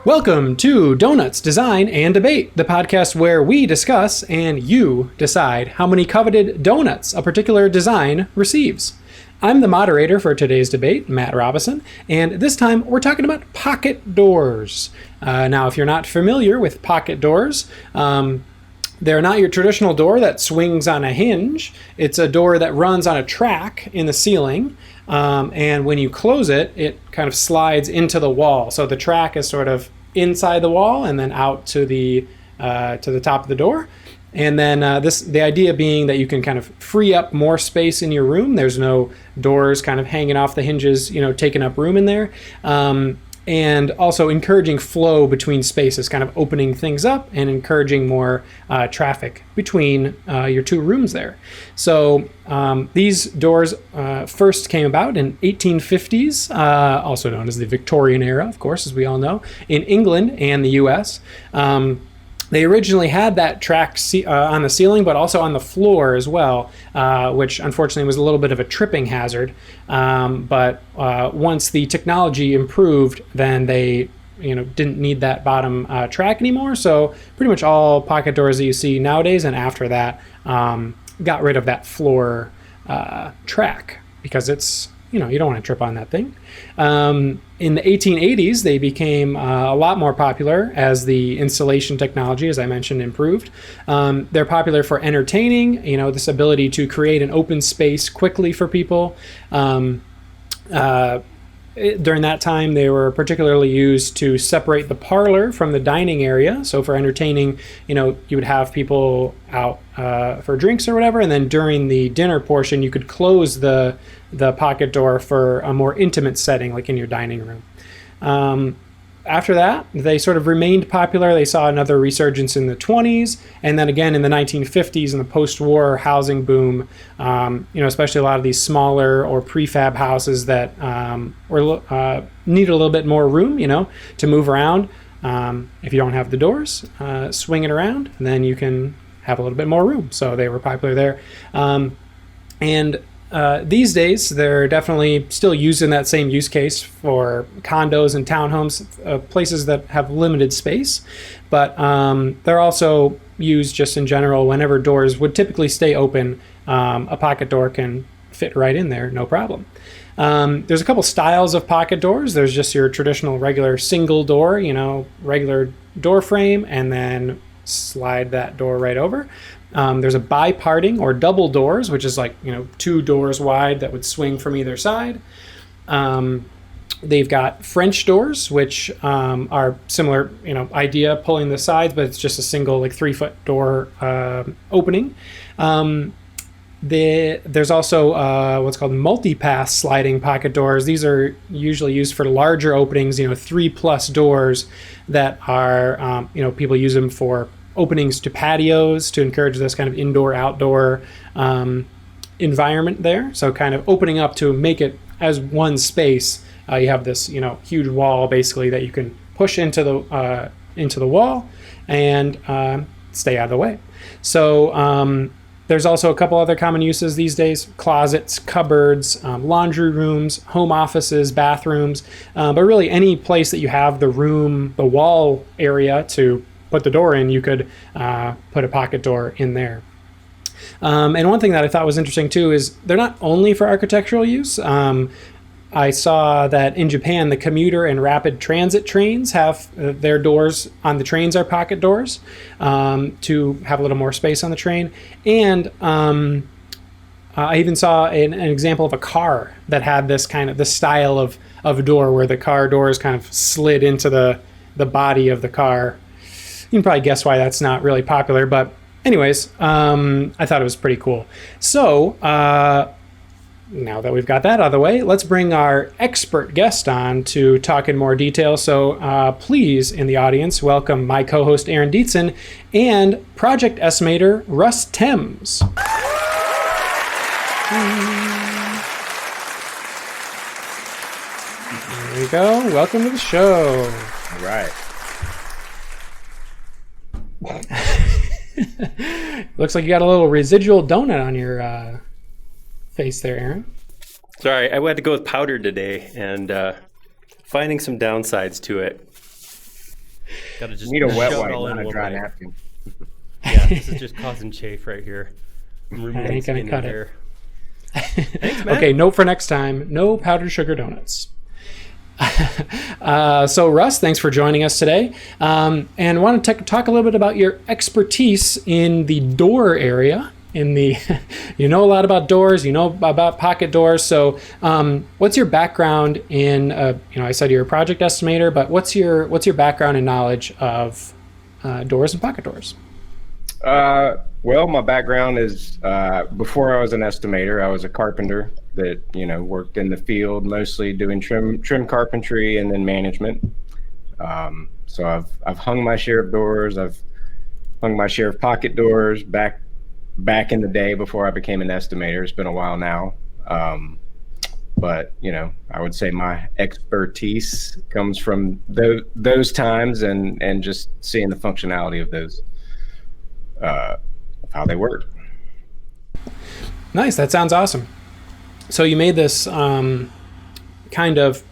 Welcome to Donuts, Design, and Debate, the podcast where we discuss and you decide how many coveted donuts a particular design receives. I'm the moderator for today's debate, Matt Robison, and this time we're talking about pocket doors. Now, if you're not familiar with pocket doors, they're not your traditional door that swings on a hinge. It's a door that runs on a track in the ceiling. And when you close it, it kind of slides into the wall. So the track is sort of inside the wall and then out to the top of the door. And then the idea being that you can kind of free up more space in your room. There's no doors kind of hanging off the hinges, taking up room in there. And also encouraging flow between spaces, kind of opening things up and encouraging more traffic between your two rooms there. So these doors first came about in 1850s, also known as the Victorian era, of course, as we all know, in England and the US. They originally had that track on the ceiling, but also on the floor as well, which unfortunately was a little bit of a tripping hazard. But once the technology improved, then they didn't need that bottom track anymore. So pretty much all pocket doors that you see nowadays and after that got rid of that floor track because it's, you don't want to trip on that thing. In the 1880s, they became a lot more popular as the installation technology, as I mentioned, improved. They're popular for entertaining, this ability to create an open space quickly for people. During that time, they were particularly used to separate the parlor from the dining area. So for entertaining, you would have people out for drinks or whatever, and then during the dinner portion, you could close the pocket door for a more intimate setting, like in your dining room. After that, they sort of remained popular. They saw another resurgence in the 20s, and then again in the 1950s in the post-war housing boom, especially a lot of these smaller or prefab houses that need a little bit more room, to move around. If you don't have the doors, swing it around, and then you can have a little bit more room. So they were popular there. These days, they're definitely still used in that same use case for condos and townhomes, places that have limited space. But they're also used just in general whenever doors would typically stay open. A pocket door can fit right in there, no problem. There's a couple styles of pocket doors. There's just your traditional regular single door, regular door frame, and then slide that door right over. There's a biparting or double doors, which is like, two doors wide that would swing from either side. They've got French doors, which are similar, idea, pulling the sides, but it's just a single 3-foot door opening. There's also what's called multi-pass sliding pocket doors. These are usually used for larger openings, 3+ doors that are, people use them for openings to patios to encourage this kind of indoor-outdoor environment there. So kind of opening up to make it as one space. You have this, huge wall basically that you can push into the wall and stay out of the way. So there's also a couple other common uses these days: closets, cupboards, laundry rooms, home offices, bathrooms, but really any place that you have the wall area to put the door in, you could put a pocket door in there. And one thing that I thought was interesting too is they're not only for architectural use. I saw that in Japan, the commuter and rapid transit trains have their doors on the trains are pocket doors to have a little more space on the train. And I even saw an example of a car that had this style of a door where the car doors kind of slid into the body of the car. You can probably guess why that's not really popular, but anyways, I thought it was pretty cool. So now that we've got that out of the way, let's bring our expert guest on to talk in more detail. So please, in the audience, welcome my co-host Aaron Dietzen and Project Estimator Russ Thames. There you go. Welcome to the show. All right. Looks like you got a little residual donut on your face there, Aaron. Sorry, I had to go with powder today and finding some downsides to it. Got to just You need a wet shove it wipe, all in not a one dry way. napkin. Yeah, this is just causing chafe right here. I'm I removing ain't gonna skin cut and it. hair. Thanks, man. Okay, note for next time, no powdered sugar donuts. So Russ, thanks for joining us today. And want to talk a little bit about your expertise in the door area. You know a lot about doors, you know about pocket doors. So what's your background in, I said you're a project estimator, but what's your background and knowledge of doors and pocket doors? Well, my background is before I was an estimator, I was a carpenter that worked in the field, mostly doing trim carpentry and then management. So I've hung my share of doors. I've hung my share of pocket doors back in the day before I became an estimator. It's been a while now, but I would say my expertise comes from those times and just seeing the functionality of those. Of how they work. Nice. That sounds awesome. So you made this kind of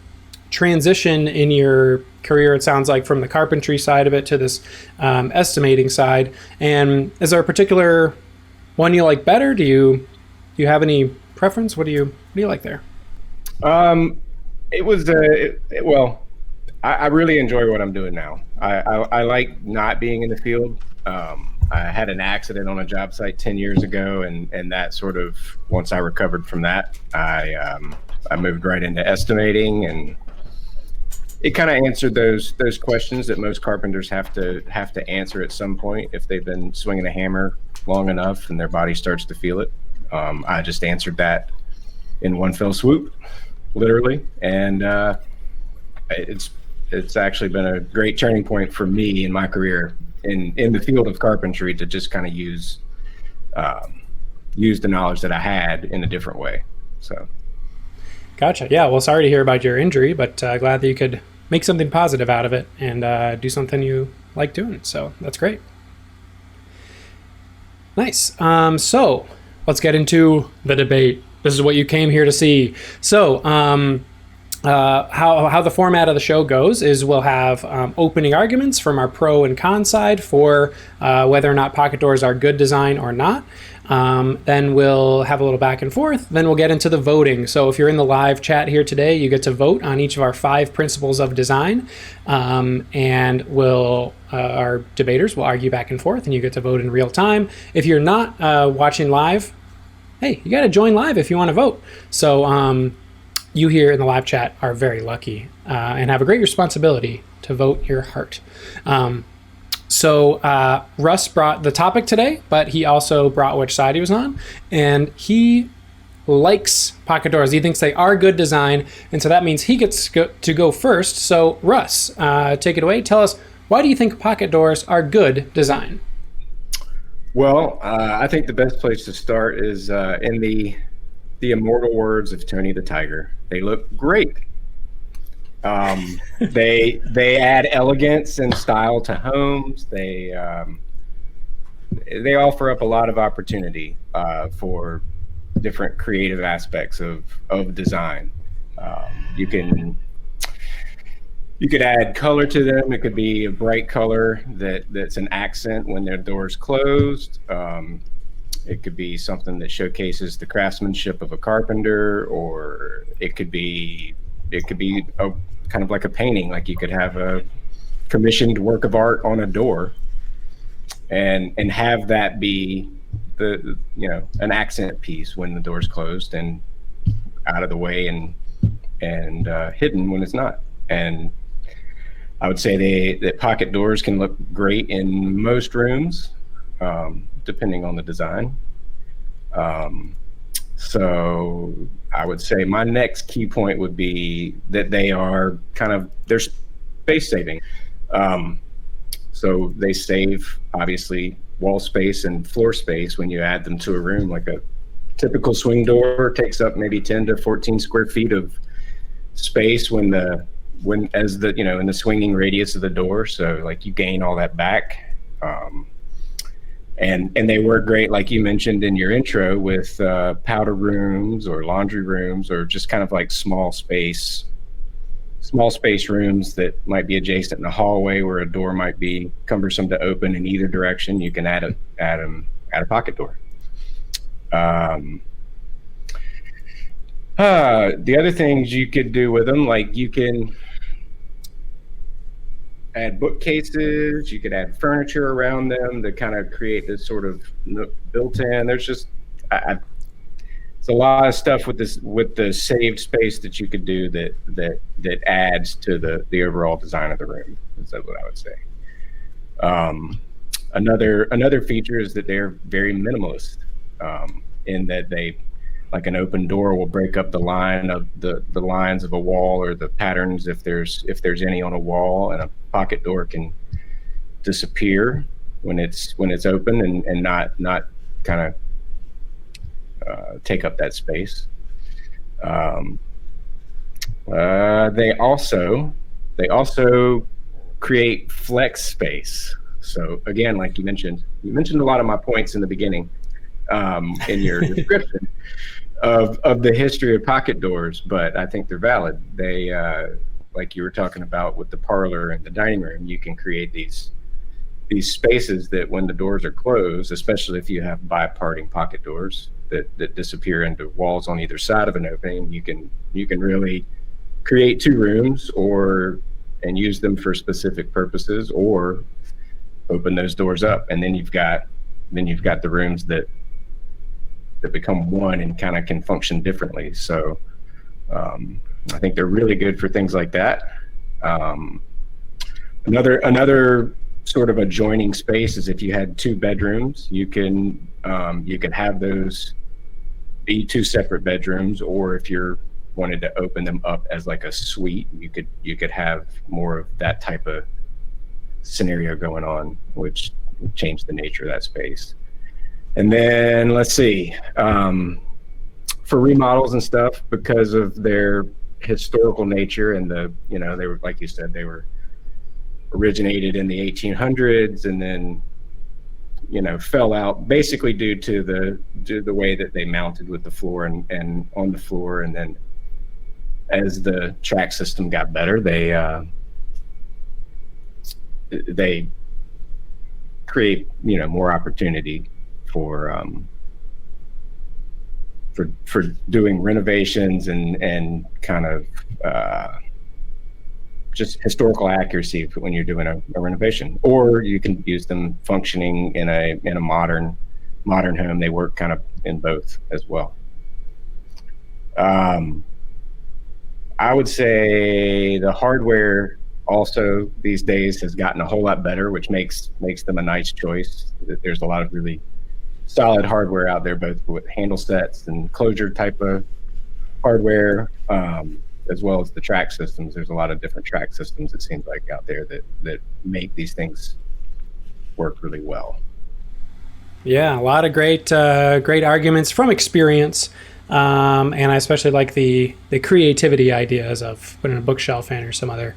transition in your career, it sounds like, from the carpentry side of it to this estimating side. And is there a particular one you like better? Do you have any preference? What do you like there? It was well, I really enjoy what I'm doing now. I like not being in the field. I had an accident on a job site 10 years ago, and that sort of, once I recovered from that, I moved right into estimating, and it kind of answered those questions that most carpenters have to answer at some point if they've been swinging a hammer long enough and their body starts to feel it. I just answered that in one fell swoop, literally, and it's actually been a great turning point for me in my career in the field of carpentry to just kind of use the knowledge that I had in a different way. So, gotcha. Yeah. Well, sorry to hear about your injury, but glad that you could make something positive out of it and do something you like doing. So that's great. Nice. So let's get into the debate. This is what you came here to see. So, how the format of the show goes is we'll have opening arguments from our pro and con side for whether or not pocket doors are good design or not. Then we'll have a little back and forth. Then we'll get into the voting. So if you're in the live chat here today, you get to vote on each of our 5 principles of design. And our debaters will argue back and forth, and you get to vote in real time. If you're not watching live, hey, you got to join live if you want to vote. So you here in the live chat are very lucky and have a great responsibility to vote your heart. So Russ brought the topic today, but he also brought which side he was on. And he likes pocket doors. He thinks they are good design. And so that means he gets to go first. So Russ, take it away. Tell us, why do you think pocket doors are good design? Well, I think the best place to start is in the immortal words of Tony the Tiger. They look great. They add elegance and style to homes. They offer up a lot of opportunity for different creative aspects of design. You could add color to them. It could be a bright color that's an accent when their door's closed. It could be something that showcases the craftsmanship of a carpenter, or it could be a kind of like a painting. Like you could have a commissioned work of art on a door, and have that be an accent piece when the door's closed and out of the way and hidden when it's not. And I would say that pocket doors can look great in most rooms, depending on the design. So I would say my next key point would be that they're space saving. So they save, obviously, wall space and floor space when you add them to a room. Like a typical swing door takes up maybe 10 to 14 square feet of space in the swinging radius of the door. So like you gain all that back. And they work great, like you mentioned in your intro, with powder rooms or laundry rooms, or just kind of like small space small space rooms that might be adjacent in a hallway where a door might be cumbersome to open in either direction, you can add a pocket door. The other things you could do with them, like you can add bookcases, you could add furniture around them to kind of create this sort of built-in. There's just it's a lot of stuff with the saved space that you could do that adds to the overall design of the room. Is that what I would say? Another feature is that they're very minimalist, in that they, like an open door will break up the line of the lines of a wall or the patterns if there's any on a wall, and a pocket door can disappear when it's open and not kind of take up that space. They also create flex space. So again, like you mentioned a lot of my points in the beginning in your description of the history of pocket doors, but I think they're valid. They, like you were talking about with the parlor and the dining room, you can create these spaces that when the doors are closed, especially if you have biparting pocket doors that disappear into walls on either side of an opening, you can really create two rooms and use them for specific purposes, or open those doors up, and then you've got the rooms that become one and kind of can function differently. So I think they're really good for things like that. Another sort of adjoining space is if you had two bedrooms, you could have those be two separate bedrooms, or if you're wanted to open them up as like a suite, you could have more of that type of scenario going on, which would change the nature of that space. And then let's see, for remodels and stuff, because of their historical nature and they were, like you said, they were originated in the 1800s and then fell out basically due to the way that they mounted with the floor and on the floor. And then as the track system got better, they create more opportunity for doing renovations and kind of just historical accuracy when you're doing a renovation, or you can use them functioning in a modern home. They work kind of in both as well. I would say the hardware also these days has gotten a whole lot better, which makes them a nice choice. There's a lot of really solid hardware out there, both with handle sets and closure type of hardware, as well as the track systems. There's a lot of different track systems, it seems like, out there that make these things work really well. Yeah, a lot of great arguments from experience. And I especially like the creativity ideas of putting a bookshelf in or some other,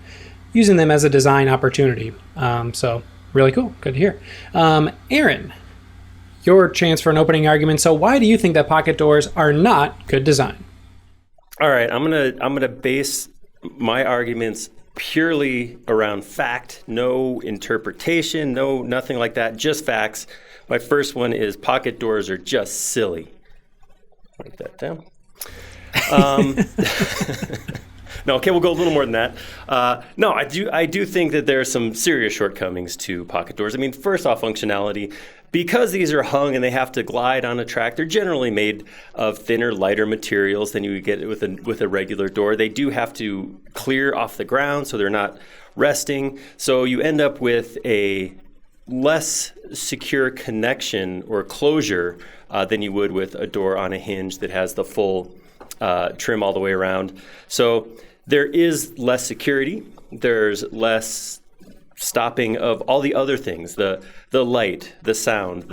using them as a design opportunity. So really cool. Good to hear. Aaron, your chance for an opening argument. So why do you think that pocket doors are not good design? All right, I'm gonna base my arguments purely around fact, no interpretation, nothing like that, just facts. My first one is pocket doors are just silly. Write that down. No, okay, we'll go a little more than that. No, I do think that there are some serious shortcomings to pocket doors. I mean, first off, functionality. Because these are hung and they have to glide on a track, they're generally made of thinner, lighter materials than you would get with a regular door. They do have to clear off the ground, so they're not resting. So you end up with a less secure connection or closure than you would with a door on a hinge that has the full trim all the way around. So there is less security. There's less stopping of all the other things, the light, the sound,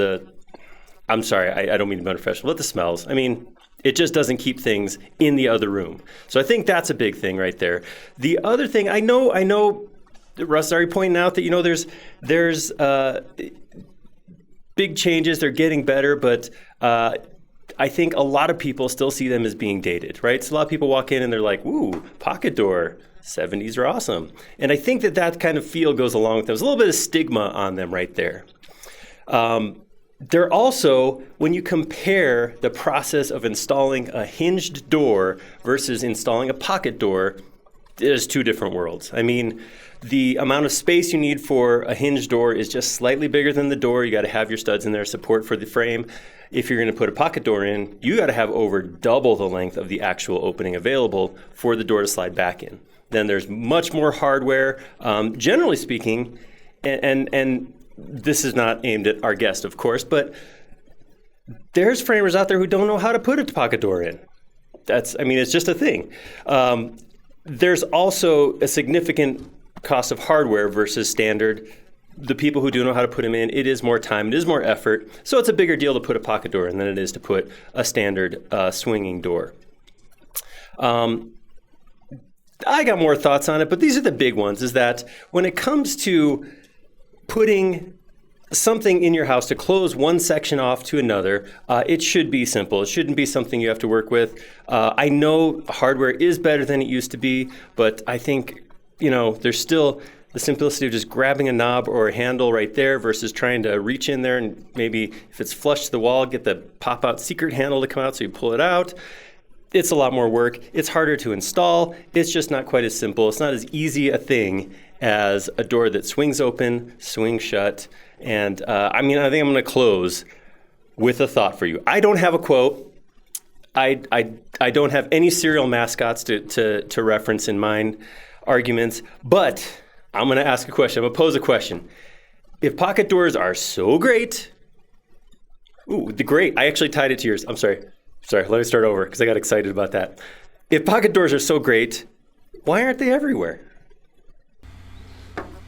I'm sorry, I don't mean to be unprofessional, but the smells. I mean, it just doesn't keep things in the other room. So I think that's a big thing right there. The other thing, I know Russ already pointing out that, there's big changes, they're getting better, but I think a lot of people still see them as being dated, right? So a lot of people walk in and they're like, ooh, pocket door, 70s are awesome. And I think that kind of feel goes along with them. There's a little bit of stigma on them right there. They're also, when you compare the process of installing a hinged door versus installing a pocket door, there's two different worlds. I mean, the amount of space you need for a hinged door is just slightly bigger than the door. You got to have your studs in there, support for the frame. If you're going to put a pocket door in, you got to have over double the length of the actual opening available for the door to slide back in. Then there's much more hardware. Generally speaking, and this is not aimed at our guest, of course, but there's framers out there who don't know how to put a pocket door in. It's just a thing. There's also a significant cost of hardware versus standard. The people who do know how to put them in, it is more time, it is more effort. So it's a bigger deal to put a pocket door in than it is to put a standard swinging door. I got more thoughts on it, but these are the big ones, is that when it comes to putting something in your house to close one section off to another, it should be simple. It shouldn't be something you have to work with. I know hardware is better than it used to be, but I think, there's still the simplicity of just grabbing a knob or a handle right there versus trying to reach in there and maybe if it's flush to the wall, get the pop-out secret handle to come out so you pull it out. It's a lot more work. It's harder to install. It's just not quite as simple. It's not as easy a thing as a door that swings open, swings shut. And I think I'm going to close with a thought for you. I don't have a quote. I don't have any serial mascots to reference in mine arguments, but I'm going to ask a question. I'm going to pose a question. If pocket doors are so great, I actually tied it to yours. I'm sorry, let me start over because I got excited about that. If pocket doors are so great, why aren't they everywhere?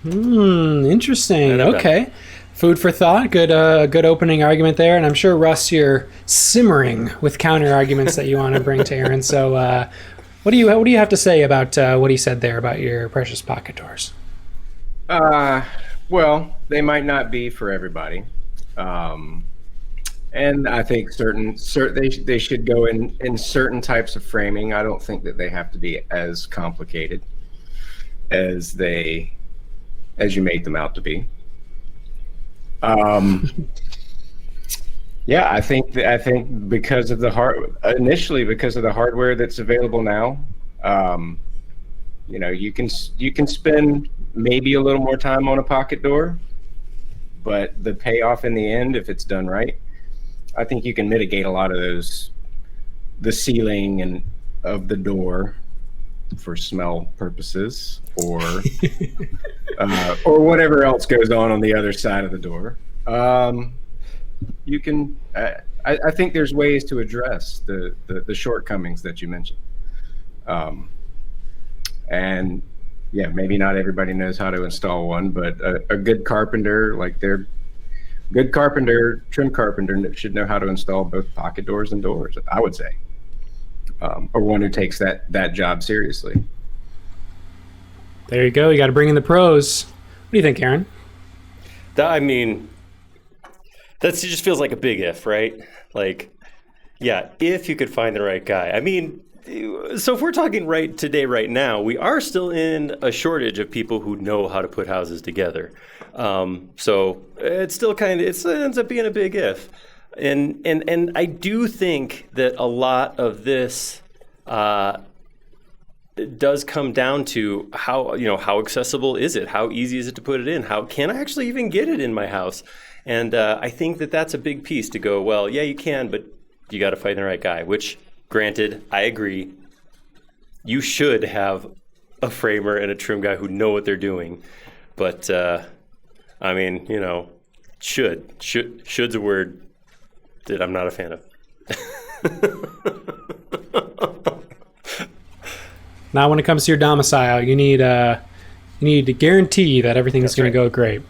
Interesting. Okay. Food for thought. Good opening argument there. And I'm sure, Russ, you're simmering with counter arguments that you want to bring to Aaron. So what do you have to say about what he said there about your precious pocket doors? Well, they might not be for everybody. And I think they should go in certain types of framing. I don't think that they have to be as complicated as you make them out to be. Yeah, I think because of the hardware that's available now, you can spend maybe a little more time on a pocket door, but the payoff in the end, if it's done right, I think you can mitigate a lot of the sealing and of the door for smell purposes or whatever else goes on the other side of the door. You can. I think there's ways to address the shortcomings that you mentioned. And yeah, maybe not everybody knows how to install one, but a good carpenter, trim carpenter, should know how to install both pocket doors and doors, I would say. Or one who takes that job seriously. There you go. You got to bring in the pros. What do you think, Aaron? That just feels like a big if, right? Like, yeah, if you could find the right guy. So if we're talking right now, we are still in a shortage of people who know how to put houses together. So it's still it ends up being a big if. And I do think that a lot of this does come down to how accessible is it? How easy is it to put it in? How can I actually even get it in my house? And I think that's a big piece to go, well, yeah, you can, but you got to find the right guy, which, granted, I agree. You should have a framer and a trim guy who know what they're doing. But, should's a word that I'm not a fan of. Now, when it comes to your domicile, you need to guarantee that everything's going to go great.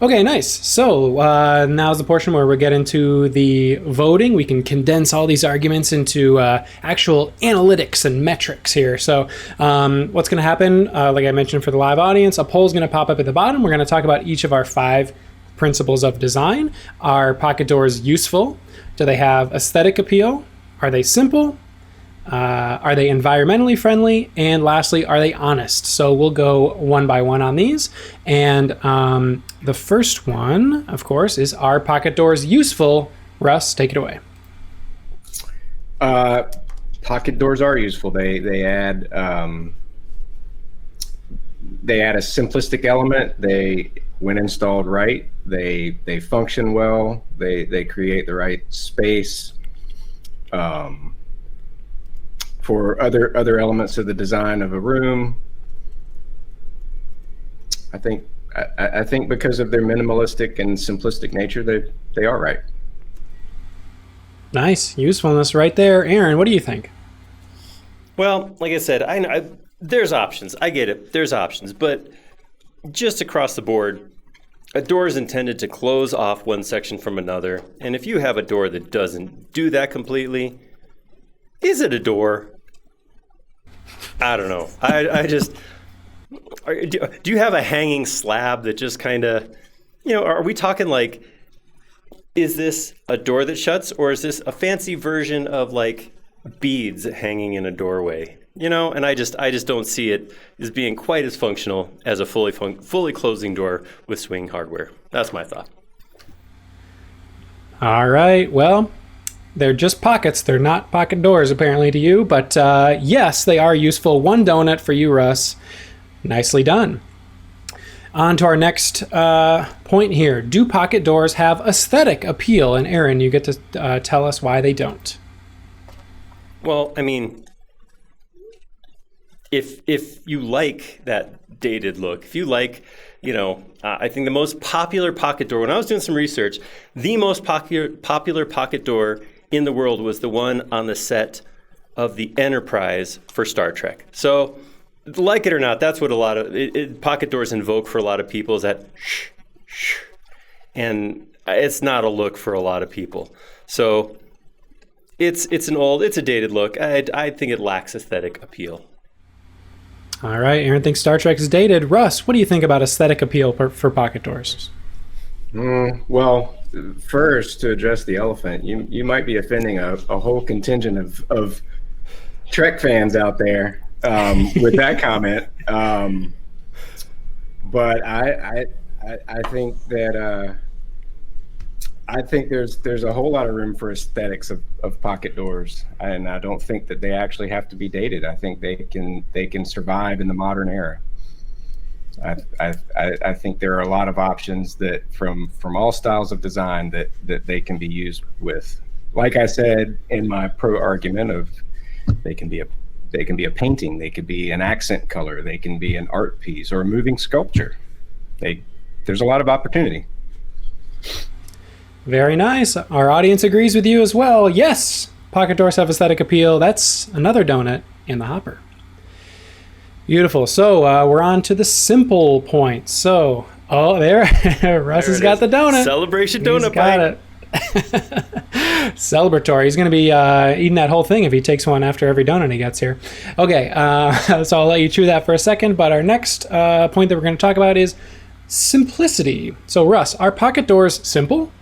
Okay, nice. So now's the portion where we'll get into the voting. We can condense all these arguments into actual analytics and metrics here. So what's going to happen, like I mentioned for the live audience, a poll is going to pop up at the bottom. We're going to talk about each of our 5 principles of design. Are pocket doors useful? Do they have aesthetic appeal? Are they simple? Are they environmentally friendly? And lastly, are they honest? So we'll go one by one on these. And the first one, of course, is, are pocket doors useful? Russ, take it away. Pocket doors are useful. They add a simplistic element. When installed right, they function well. They create the right space for other elements of the design of a room. I think because of their minimalistic and simplistic nature, they are right. Nice usefulness right there. Aaron, what do you think? Well, like I said, I there's options. I get it. There's options. But just across the board, a door is intended to close off one section from another. And if you have a door that doesn't do that completely, is it a door? I don't know. I just... Do you have a hanging slab that just kind of... are we talking like... Is this a door that shuts, or is this a fancy version of like beads hanging in a doorway? And I just don't see it as being quite as functional as a fully closing door with swing hardware. That's my thought. All right. Well, they're just pockets. They're not pocket doors, apparently, to you. But yes, they are useful. One donut for you, Russ. Nicely done. On to our next point here. Do pocket doors have aesthetic appeal? And Aaron, you get to tell us why they don't. Well, I mean, if you like that dated look, if you like, I think the most popular pocket door, when I was doing some research, the most popular pocket door in the world was the one on the set of the Enterprise for Star Trek. So, like it or not, that's what a lot of pocket doors invoke for a lot of people, is that shh, and it's not a look for a lot of people. So it's a dated look. I think it lacks aesthetic appeal. All right, Aaron thinks Star Trek is dated. Russ, what do you think about aesthetic appeal for pocket doors? Well, first, to address the elephant, you might be offending a whole contingent of Trek fans out there with that comment. But I think that I think there's a whole lot of room for aesthetics of pocket doors, and I don't think that they actually have to be dated. I think they can survive in the modern era. I think there are a lot of options that from all styles of design that they can be used with. Like I said in my pro argument of, they can be a painting, they could be an accent color, they can be an art piece or a moving sculpture. There's a lot of opportunity. Very nice. Our audience agrees with you as well. Yes, pocket doors have aesthetic appeal. That's another donut in the hopper. Beautiful. So we're on to the simple points. So, there, Russ has got the donut. Celebration donut. He's got it. Celebratory. He's going to be eating that whole thing if he takes one after every donut he gets here. Okay, so I'll let you chew that for a second. But our next point that we're going to talk about is simplicity. So, Russ, are pocket doors simple?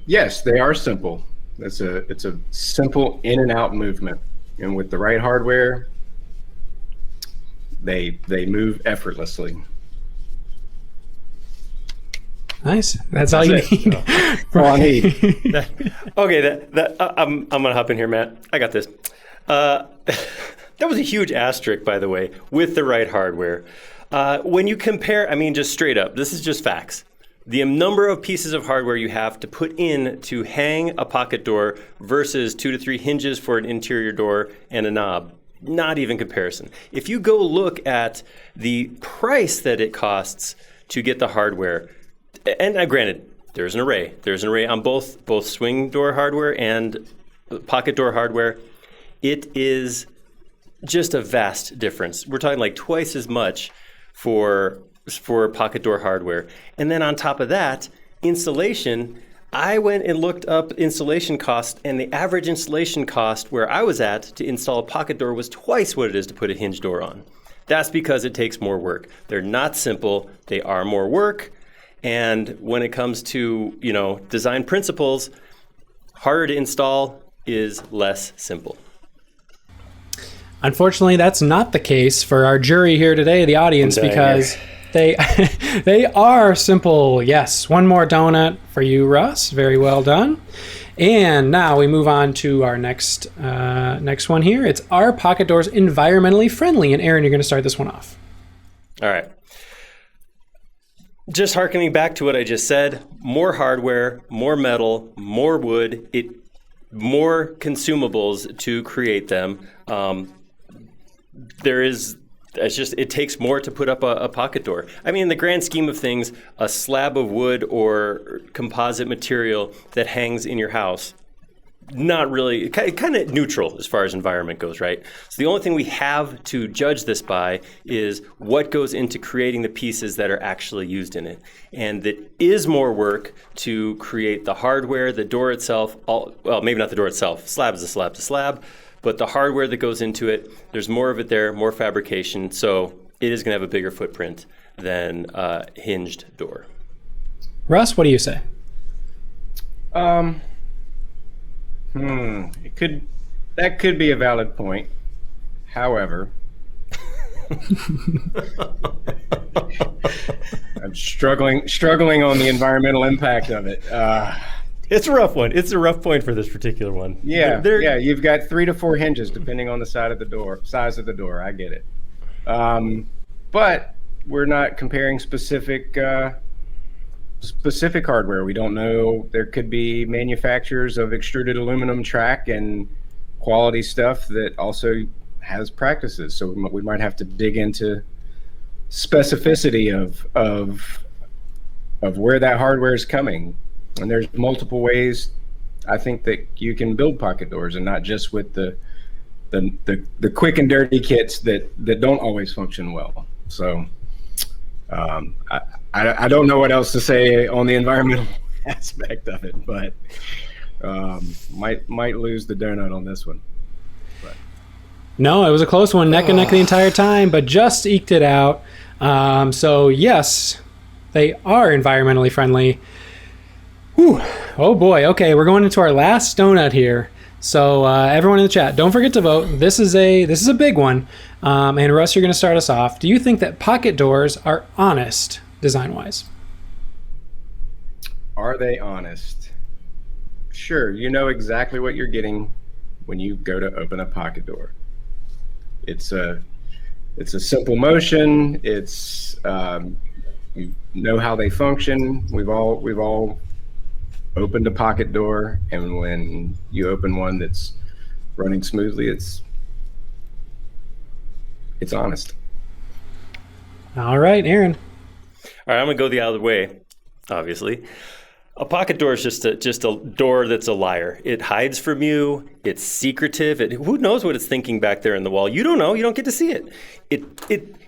Yes, they are simple. It's a simple in and out movement, and with the right hardware, they move effortlessly. Nice. That's all you need. All I need. Okay, I'm gonna hop in here, Matt. I got this. That was a huge asterisk, by the way, with the right hardware. When you compare, I mean, just straight up, this is just facts. The number of pieces of hardware you have to put in to hang a pocket door versus 2 to 3 hinges for an interior door and a knob, not even comparison. If you go look at the price that it costs to get the hardware, and granted, there's an array. There's an array on both swing door hardware and pocket door hardware. It is just a vast difference. We're talking like twice as much for pocket door hardware. And then on top of that, installation, I went and looked up installation cost, and the average installation cost where I was at to install a pocket door was twice what it is to put a hinge door on. That's because it takes more work. They're not simple. They are more work. And when it comes to, design principles, harder to install is less simple. Unfortunately, that's not the case for our jury here today, the audience, because they they are simple. Yes, one more donut for you, Russ. Very well done. And now we move on to our next one here. It's, are pocket doors environmentally friendly? And Aaron, you're going to start this one off. All right. Just hearkening back to what I just said, more hardware, more metal, more wood, more consumables to create them. It takes more to put up a pocket door. I mean, in the grand scheme of things, a slab of wood or composite material that hangs in your house, not really, kind of neutral as far as environment goes, right? So the only thing we have to judge this by is what goes into creating the pieces that are actually used in it. And it is more work to create the hardware, the door itself, maybe not the door itself, slab is a slab to slab, but the hardware that goes into it, there's more of it there, more fabrication, so it is going to have a bigger footprint than a hinged door. Russ, what do you say? That could be a valid point. However, I'm struggling on the environmental impact of it. It's a rough one. It's a rough point for this particular one. Yeah, you've got 3 to 4 hinges depending on the size of the door. I get it. But we're not comparing specific hardware. We don't know. There could be manufacturers of extruded aluminum track and quality stuff that also has practices. So we might have to dig into specificity of where that hardware is coming. And there's multiple ways I think that you can build pocket doors, and not just with the quick and dirty kits that don't always function well. So I don't know what else to say on the environmental aspect of it, but might lose the donut on this one. But. No, it was a close one, neck and neck the entire time, but just eked it out. So yes, they are environmentally friendly. Whew. Oh boy. Okay, we're going into our last donut here. So everyone in the chat, don't forget to vote. This is a big one. And Russ, you're going to start us off. Do you think that pocket doors are honest design-wise? Are they honest? Sure. You know exactly what you're getting when you go to open a pocket door. It's a simple motion. It's you know how they function. We've all opened a pocket door, and when you open one that's running smoothly, it's honest. All right, Aaron. All right, I'm gonna go the other way. Obviously, a pocket door is just a door that's a liar. It hides from you. It's secretive. Who knows what it's thinking back there in the wall? You don't know. You don't get to see it.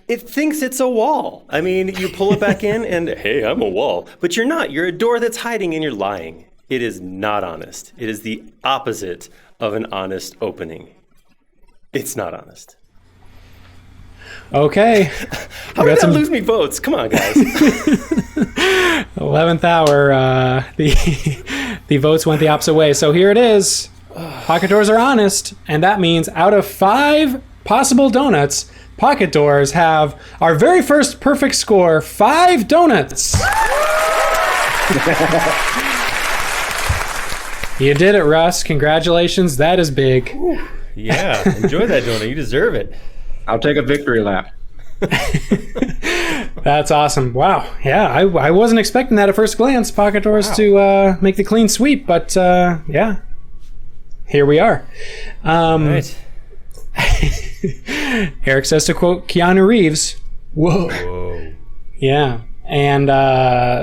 It thinks it's a wall. I mean, you pull it back in and, hey, I'm a wall. But you're not. You're a door that's hiding and you're lying. It is not honest. It is the opposite of an honest opening. It's not honest. Okay. How did that lose me votes? Come on, guys. 11th hour, the votes went the opposite way. So here it is. Pocket doors are honest, and that means out of 5 possible donuts, pocket doors have our very first perfect score, 5 donuts. You did it, Russ. Congratulations. That is big. Ooh, yeah, enjoy that donut. You deserve it. I'll take a victory lap. That's awesome. Wow. Yeah, I wasn't expecting that at first glance, pocket doors to make the clean sweep, but yeah, here we are. Right. Eric says to quote Keanu Reeves, whoa. Yeah. And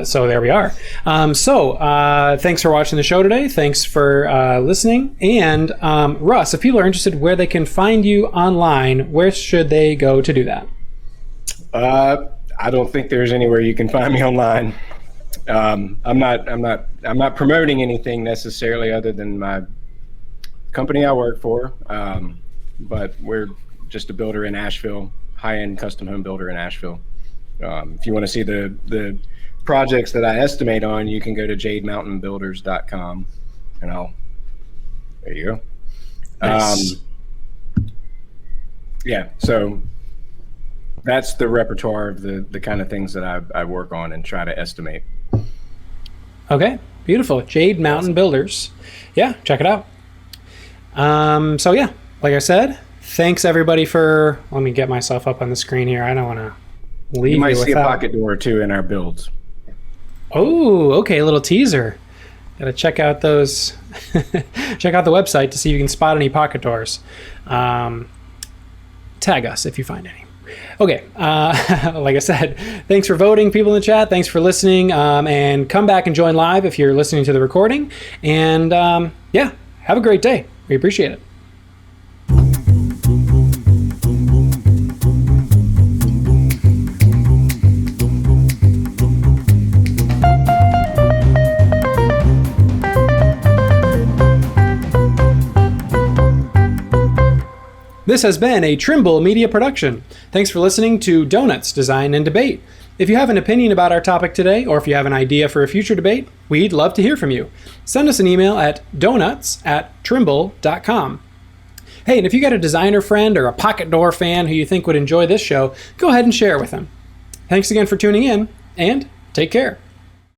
so there we are. Thanks for watching the show today. Thanks for listening. And Russ, if people are interested where they can find you online, where should they go to do that? I don't think there's anywhere you can find me online. I'm not promoting anything necessarily other than my company I work for. But we're just a builder in Asheville, high-end custom home builder in Asheville. If you want to see the projects that I estimate on, you can go to jademountainbuilders.com, and there you go. Nice. Yeah, so that's the repertoire of the kind of things that I work on and try to estimate. Okay, beautiful. Jade Mountain Builders. Yeah, check it out. So yeah, like I said, thanks everybody for, let me get myself up on the screen here. I don't want to leave You might you see a without. pocket door or two in our builds. Oh, okay, a little teaser. Gotta check out those, check out the website to see if you can spot any pocket doors. Tag us if you find any. Okay, like I said, thanks for voting, people in the chat. Thanks for listening, and come back and join live if you're listening to the recording. And yeah, have a great day. We appreciate it. This has been a Trimble Media production. Thanks for listening to Donuts, Design, and Debate. If you have an opinion about our topic today, or if you have an idea for a future debate, we'd love to hear from you. Send us an email at donuts@trimble.com. Hey, and if you got a designer friend or a pocket door fan who you think would enjoy this show, go ahead and share it with them. Thanks again for tuning in, and take care.